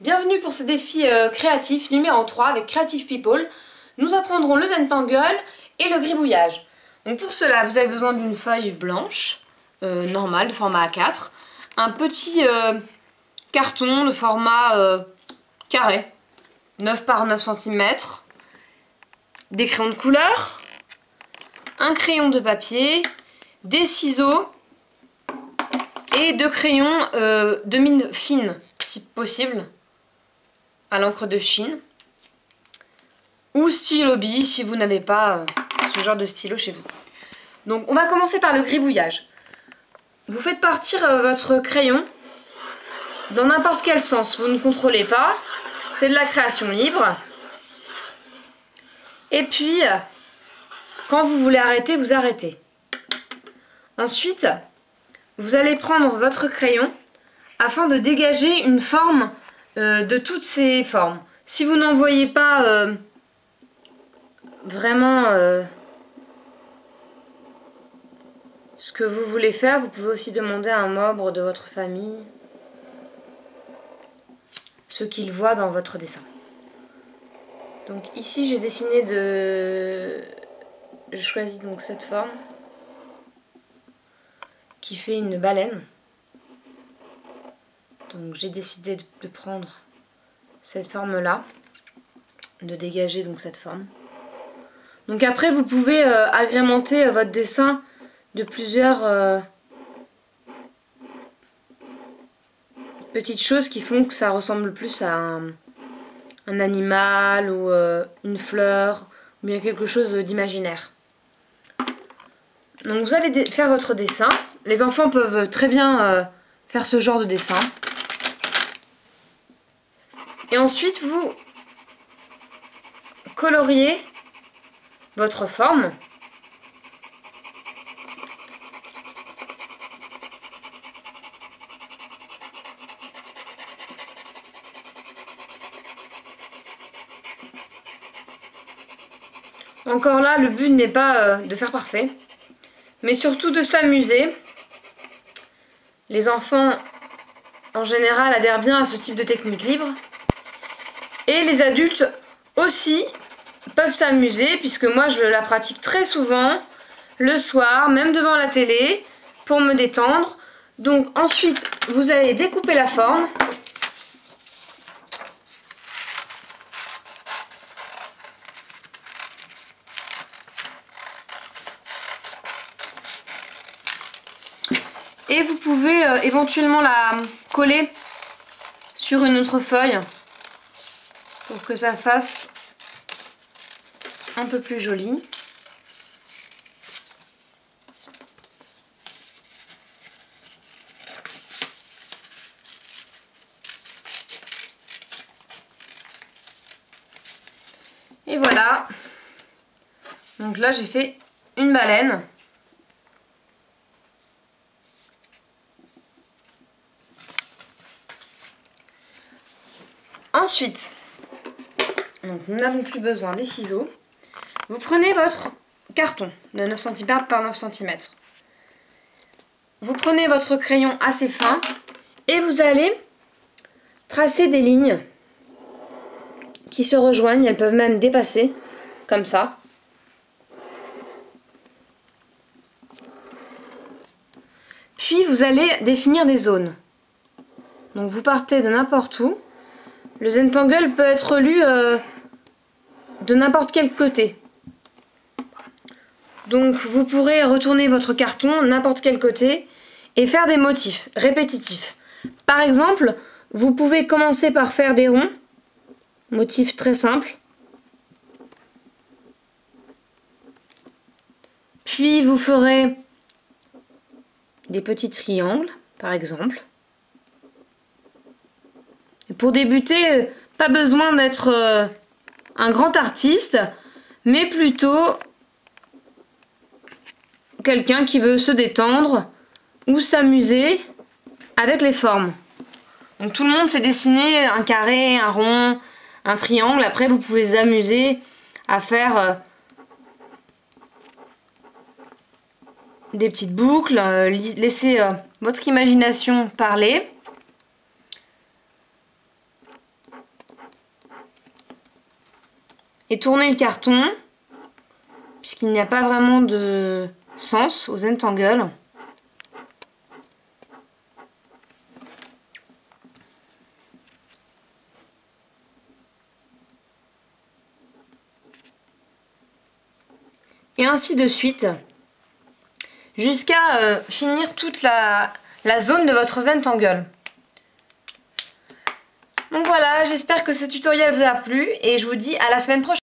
Bienvenue pour ce défi créatif numéro 3 avec Creative People. Nous apprendrons le Zentangle et le gribouillage. Donc pour cela, vous avez besoin d'une feuille blanche, normale, de format A4, un petit carton de format carré, 9 par 9 cm, des crayons de couleur, un crayon de papier, des ciseaux et deux crayons de mine fine, si possible, à l'encre de Chine, ou stylo bille si vous n'avez pas ce genre de stylo chez vous. Donc on va commencer par le gribouillage. Vous faites partir votre crayon dans n'importe quel sens, vous ne contrôlez pas, c'est de la création libre. Et puis, quand vous voulez arrêter, vous arrêtez. Ensuite, vous allez prendre votre crayon afin de dégager une forme de toutes ces formes. Si vous n'en voyez pas vraiment ce que vous voulez faire, vous pouvez aussi demander à un membre de votre famille ce qu'il voit dans votre dessin. Donc ici j'ai dessiné je choisis donc cette forme qui fait une baleine. Donc j'ai décidé de prendre cette forme là, de dégager donc cette forme. Donc après vous pouvez agrémenter votre dessin de plusieurs petites choses qui font que ça ressemble plus à un animal ou une fleur ou bien quelque chose d'imaginaire. Donc vous allez faire votre dessin. Les enfants peuvent très bien faire ce genre de dessin. Et ensuite vous coloriez votre forme. Encore là, le but n'est pas de faire parfait, mais surtout de s'amuser. Les enfants, en général, adhèrent bien à ce type de technique libre. Et les adultes aussi peuvent s'amuser, puisque moi je la pratique très souvent, le soir, même devant la télé, pour me détendre. Donc ensuite, vous allez découper la forme. Et vous pouvez éventuellement la coller sur une autre feuille pour que ça fasse un peu plus joli. Et voilà. Donc là j'ai fait une baleine. Ensuite, donc nous n'avons plus besoin des ciseaux. Vous prenez votre carton de 9 cm par 9 cm. Vous prenez votre crayon assez fin et vous allez tracer des lignes qui se rejoignent. Elles peuvent même dépasser, comme ça. Puis vous allez définir des zones. Donc vous partez de n'importe où. Le Zentangle peut être lu de n'importe quel côté. Donc vous pourrez retourner votre carton n'importe quel côté et faire des motifs répétitifs. Par exemple, vous pouvez commencer par faire des ronds, motif très simple. Puis vous ferez des petits triangles, par exemple. Pour débuter, pas besoin d'être un grand artiste, mais plutôt quelqu'un qui veut se détendre ou s'amuser avec les formes. Donc tout le monde sait dessiner un carré, un rond, un triangle. Après vous pouvez vous amuser à faire des petites boucles, laisser votre imagination parler. et tourner le carton, puisqu'il n'y a pas vraiment de sens aux Zentangle. Et ainsi de suite, jusqu'à finir toute la zone de votre Zentangle. Donc voilà, j'espère que ce tutoriel vous a plu et je vous dis à la semaine prochaine.